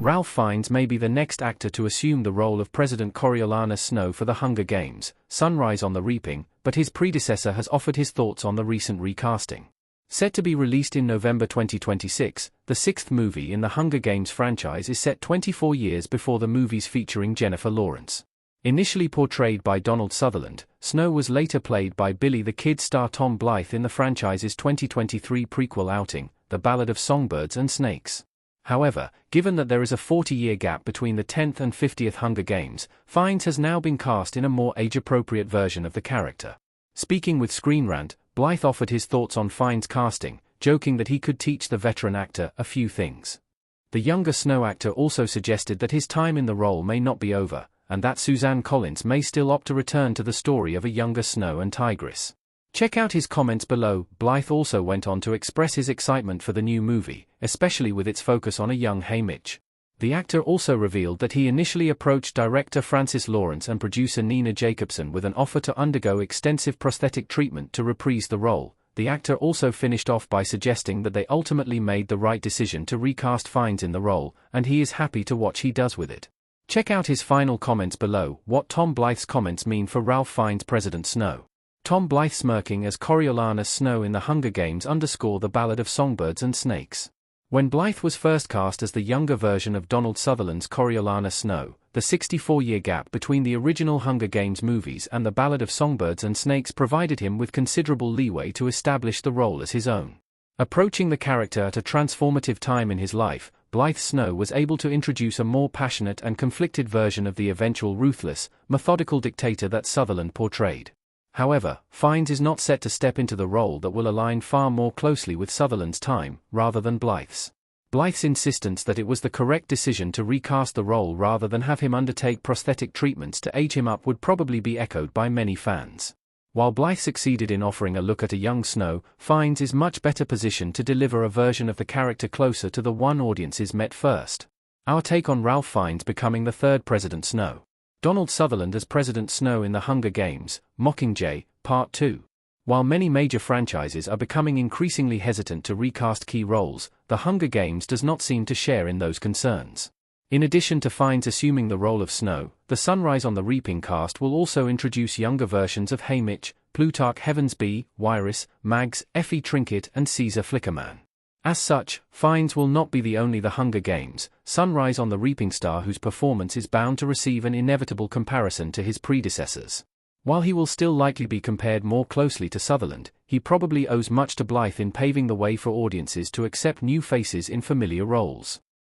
Ralph Fiennes may be the next actor to assume the role of President Coriolanus Snow for the Hunger Games, Sunrise on the Reaping, but his predecessor has offered his thoughts on the recent recasting. Set to be released in November 2026, the sixth movie in the Hunger Games franchise is set 24 years before the movies featuring Jennifer Lawrence. Initially portrayed by Donald Sutherland, Snow was later played by Billy the Kid star Tom Blythe in the franchise's 2023 prequel outing, The Ballad of Songbirds and Snakes. However, given that there is a 40-year gap between the 10th and 50th Hunger Games, Fiennes has now been cast in a more age-appropriate version of the character. Speaking with Screen Rant, Blythe offered his thoughts on Fiennes' casting, joking that he could teach the veteran actor a few things. The younger Snow actor also suggested that his time in the role may not be over, and that Suzanne Collins may still opt to return to the story of a younger Snow and Tigress. Check out his comments below. Blythe also went on to express his excitement for the new movie, especially with its focus on a young Haymitch. The actor also revealed that he initially approached director Francis Lawrence and producer Nina Jacobson with an offer to undergo extensive prosthetic treatment to reprise the role. The actor also finished off by suggesting that they ultimately made the right decision to recast Fiennes in the role, and he is happy to watch what he does with it. Check out his final comments below. What Tom Blythe's comments mean for Ralph Fiennes' President Snow. Tom Blythe smirking as Coriolanus Snow in the Hunger Games underscore The Ballad of Songbirds and Snakes. When Blythe was first cast as the younger version of Donald Sutherland's Coriolanus Snow, the 64-year gap between the original Hunger Games movies and The Ballad of Songbirds and Snakes provided him with considerable leeway to establish the role as his own. Approaching the character at a transformative time in his life, Blythe Snow was able to introduce a more passionate and conflicted version of the eventual ruthless, methodical dictator that Sutherland portrayed. However, Fiennes is not set to step into the role that will align far more closely with Sutherland's time, rather than Blythe's. Blythe's insistence that it was the correct decision to recast the role rather than have him undertake prosthetic treatments to age him up would probably be echoed by many fans. While Blythe succeeded in offering a look at a young Snow, Fiennes is much better positioned to deliver a version of the character closer to the one audiences met first. Our take on Ralph Fiennes becoming the third President Snow. Donald Sutherland as President Snow in the Hunger Games, Mockingjay, Part 2. While many major franchises are becoming increasingly hesitant to recast key roles, The Hunger Games does not seem to share in those concerns. In addition to Fiennes assuming the role of Snow, the Sunrise on the Reaping cast will also introduce younger versions of Haymitch, Plutarch Heavensbee, Wyrus, Mags, Effie Trinket and Caesar Flickerman. As such, Fiennes will not be the only The Hunger Games, Sunrise on the Reaping star whose performance is bound to receive an inevitable comparison to his predecessors. While he will still likely be compared more closely to Sutherland, he probably owes much to Blythe in paving the way for audiences to accept new faces in familiar roles.